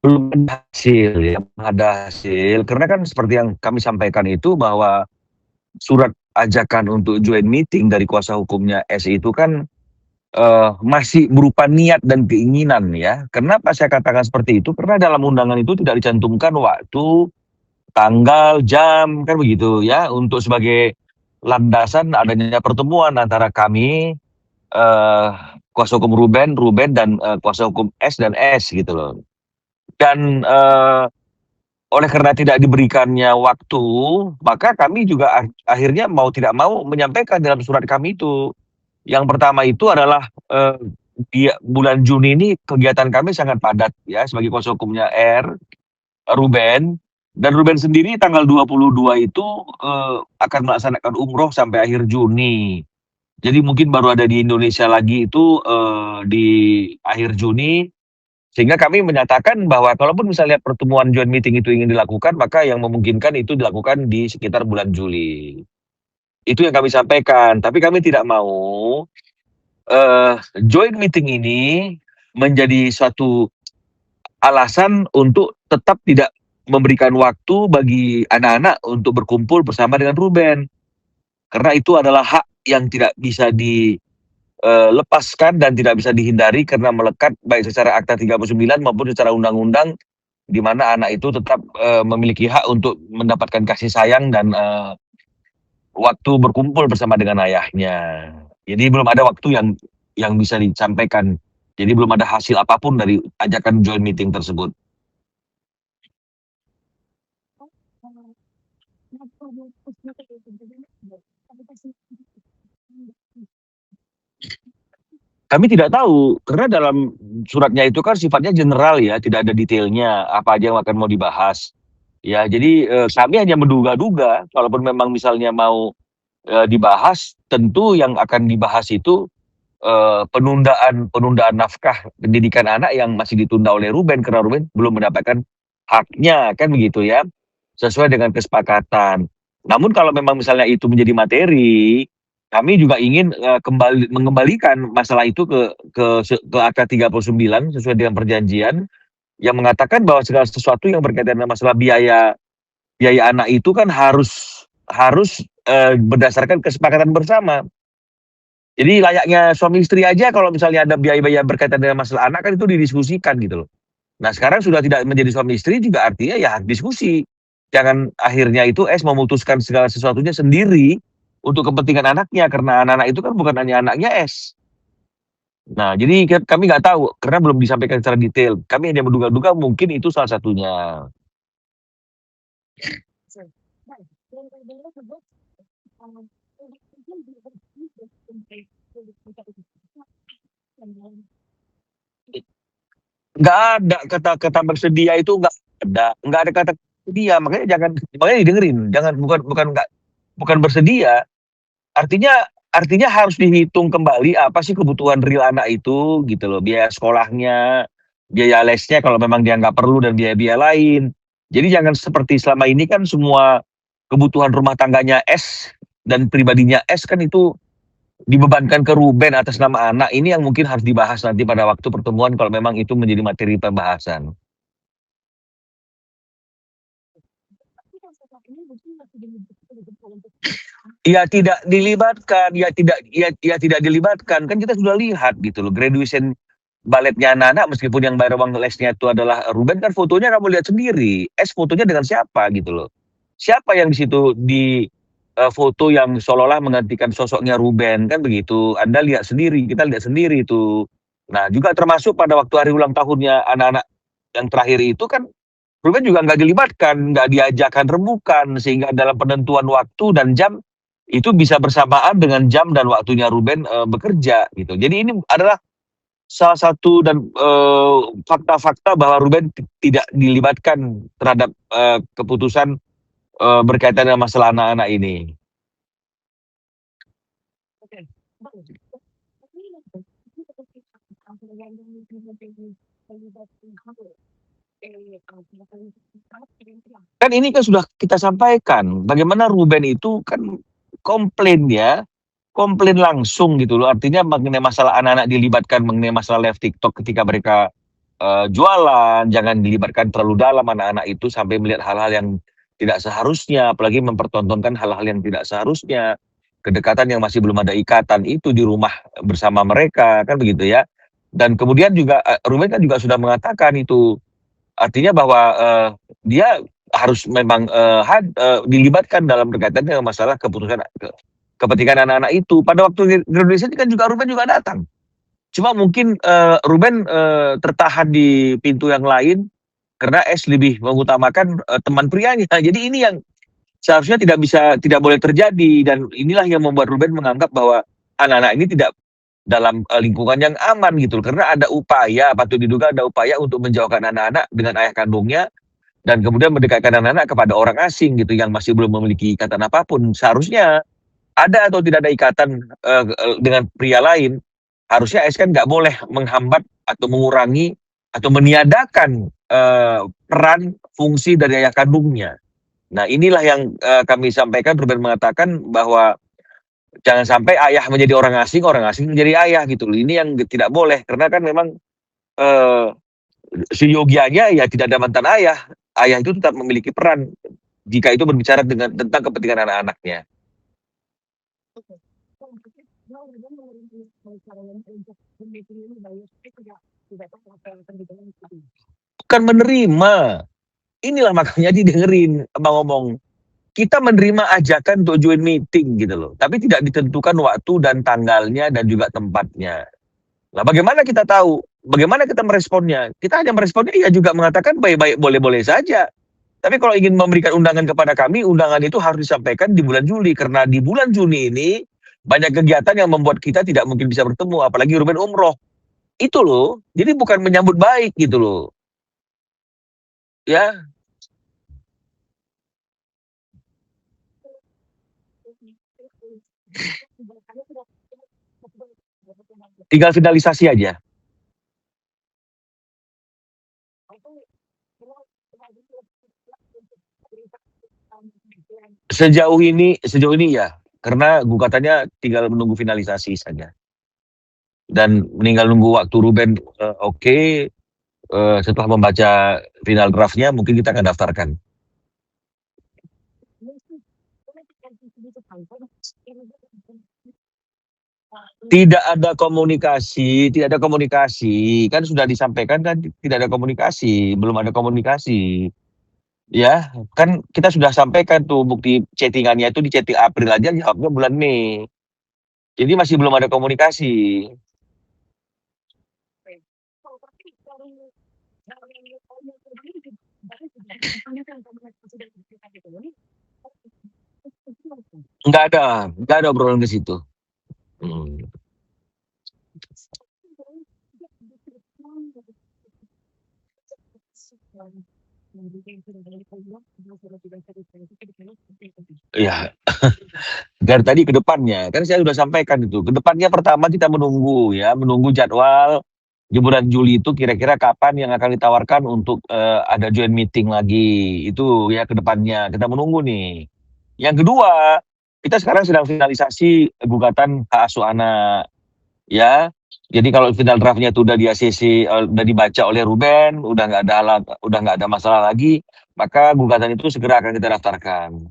Belum ada hasil ya, belum ada hasil, karena kan seperti yang kami sampaikan itu bahwa surat ajakan untuk join meeting dari kuasa hukumnya S itu kan, masih berupa niat dan keinginan ya. Kenapa saya katakan seperti itu, karena dalam undangan itu tidak dicantumkan waktu, tanggal, jam, kan begitu ya, untuk sebagai landasan adanya pertemuan antara kami, eee, kuasa hukum Ruben dan, kuasa hukum S dan S gitu loh. Dan, oleh karena tidak diberikannya waktu, maka kami juga akhirnya mau tidak mau menyampaikan dalam surat kami itu. Yang pertama itu adalah, di bulan Juni ini kegiatan kami sangat padat ya sebagai kuasa hukumnya Ruben, dan Ruben sendiri tanggal 22 itu, akan melaksanakan umroh sampai akhir Juni. Jadi mungkin baru ada di Indonesia lagi itu, di akhir Juni, sehingga kami menyatakan bahwa kalaupun misalnya pertemuan joint meeting itu ingin dilakukan, maka yang memungkinkan itu dilakukan di sekitar bulan Juli. Itu yang kami sampaikan, tapi kami tidak mau, joint meeting ini menjadi suatu alasan untuk tetap tidak memberikan waktu bagi anak-anak untuk berkumpul bersama dengan Ruben. Karena itu adalah hak yang tidak bisa lepaskan dan tidak bisa dihindari karena melekat baik secara Akta 39 maupun secara undang-undang, di mana anak itu tetap, memiliki hak untuk mendapatkan kasih sayang dan, waktu berkumpul bersama dengan ayahnya. Jadi belum ada waktu yang bisa disampaikan. Jadi belum ada hasil apapun dari ajakan joint meeting tersebut. Kami tidak tahu, karena dalam suratnya itu kan sifatnya general ya, tidak ada detailnya, apa aja yang akan mau dibahas. Ya, jadi, kami hanya menduga-duga, kalaupun memang misalnya mau, dibahas, tentu yang akan dibahas itu, penundaan penundaan nafkah pendidikan anak yang masih ditunda oleh Ruben, karena Ruben belum mendapatkan haknya, kan begitu ya, sesuai dengan kesepakatan. Namun kalau memang misalnya itu menjadi materi, kami juga ingin, mengembalikan masalah itu ke Akta 39 sesuai dengan perjanjian, yang mengatakan bahwa segala sesuatu yang berkaitan dengan masalah biaya biaya anak itu kan harus harus, berdasarkan kesepakatan bersama. Jadi layaknya suami istri aja kalau misalnya ada biaya-biaya berkaitan dengan masalah anak kan itu didiskusikan gitu loh. Nah sekarang sudah tidak menjadi suami istri juga artinya ya diskusi. Jangan akhirnya itu memutuskan segala sesuatunya sendiri untuk kepentingan anaknya, karena anak-anak itu kan bukan hanya anaknya Nah jadi kami nggak tahu karena belum disampaikan secara detail. Kami hanya menduga-duga mungkin itu salah satunya. Nggak ada kata-kata bersedia itu nggak ada kata bersedia, makanya didengerin, jangan bukan bukan nggak bukan bersedia, artinya artinya harus dihitung kembali apa sih kebutuhan real anak itu gitu loh, biaya sekolahnya, biaya lesnya kalau memang dia nggak perlu dan biaya-biaya lain. Jadi jangan seperti selama ini kan semua kebutuhan rumah tangganya dan pribadinya kan itu dibebankan ke Ruben atas nama anak, ini yang mungkin harus dibahas nanti pada waktu pertemuan kalau memang itu menjadi materi pembahasan. Ya tidak dilibatkan, kan kita sudah lihat gitu loh, graduation baletnya anak-anak meskipun yang bayar uang lesnya itu adalah Ruben, kan fotonya kamu lihat sendiri, fotonya dengan siapa gitu loh. Siapa yang di situ foto yang seolah-olah menggantikan sosoknya Ruben, kan begitu. Anda lihat sendiri, kita lihat sendiri itu. Nah, juga termasuk pada waktu hari ulang tahunnya anak-anak yang terakhir itu kan Ruben juga nggak dilibatkan, nggak diajakkan rembukan, sehingga dalam penentuan waktu dan jam, itu bisa bersamaan dengan jam dan waktunya Ruben, bekerja gitu. Jadi ini adalah salah satu dan, fakta-fakta bahwa Ruben tidak dilibatkan terhadap, keputusan, berkaitan dengan masalah anak-anak ini. Kan ini kan sudah kita sampaikan, bagaimana Ruben itu kan komplain ya, komplain langsung gitu loh. Artinya mengenai masalah anak-anak dilibatkan mengenai masalah live TikTok ketika mereka jualan, jangan dilibatkan terlalu dalam anak-anak itu sampai melihat hal-hal yang tidak seharusnya, apalagi mempertontonkan hal-hal yang tidak seharusnya. Kedekatan yang masih belum ada ikatan itu di rumah bersama mereka, kan begitu ya. Dan kemudian juga Ruben kan juga sudah mengatakan itu, artinya bahwa dia harus memang dilibatkan dalam berkaitan dengan masalah kepentingan anak-anak itu. Pada waktu di Indonesia kan juga Ruben juga datang. Cuma mungkin Ruben tertahan di pintu yang lain karena S lebih mengutamakan teman prianya. Jadi ini yang seharusnya tidak boleh terjadi, dan inilah yang membuat Ruben menganggap bahwa anak-anak ini tidak dalam lingkungan yang aman gitu. Karena ada upaya, patut diduga ada upaya untuk menjauhkan anak-anak dengan ayah kandungnya dan kemudian mendekatkan anak-anak kepada orang asing gitu yang masih belum memiliki ikatan apapun. Seharusnya ada atau tidak ada ikatan dengan pria lain, harusnya ASN nggak boleh menghambat atau mengurangi atau meniadakan peran fungsi dari ayah kandungnya. Nah inilah yang kami sampaikan. Ruben mengatakan bahwa jangan sampai ayah menjadi orang asing menjadi ayah gitu. Ini yang tidak boleh, karena kan memang eh, seyogianya ya tidak ada mantan ayah. Ayah itu tetap memiliki peran jika itu berbicara tentang kepentingan anak-anaknya. Bukan menerima. Inilah makanya didengerin Abang ngomong. Kita menerima ajakan untuk join meeting gitu loh, tapi tidak ditentukan waktu dan tanggalnya dan juga tempatnya. Nah, bagaimana kita tahu? Bagaimana kita meresponnya? Kita hanya meresponnya ya juga mengatakan baik-baik, boleh-boleh saja. Tapi kalau ingin memberikan undangan kepada kami, undangan itu harus disampaikan di bulan Juli, karena di bulan Juni ini banyak kegiatan yang membuat kita tidak mungkin bisa bertemu, apalagi Ruben umroh. Itu loh. Jadi bukan menyambut baik gitu loh. Ya, tinggal finalisasi aja. Sejauh ini ya, karena gugatannya tinggal menunggu finalisasi saja. Dan meninggal nunggu waktu Ruben oke, setelah membaca final draftnya mungkin kita akan daftarkan. Tidak ada komunikasi, kan sudah disampaikan kan tidak ada komunikasi, belum ada komunikasi. Ya, kan kita sudah sampaikan tuh bukti chattingannya itu di chatting April aja, jawabnya bulan Mei. Jadi masih belum ada komunikasi. Nggak ada obrolan ke situ. Hmm. Ya, dari tadi ke depannya, kan saya sudah sampaikan itu. Ke depannya pertama kita menunggu ya, menunggu jadwal di bulan Juli itu kira-kira kapan yang akan ditawarkan untuk ada joint meeting lagi. Itu ya ke depannya. Kita menunggu nih. Yang kedua, kita sekarang sedang finalisasi gugatan hak asuh anak ya. Jadi kalau final draftnya itu udah di ACC, udah dibaca oleh Ruben, udah nggak ada masalah lagi, maka gugatan itu segera akan kita daftarkan.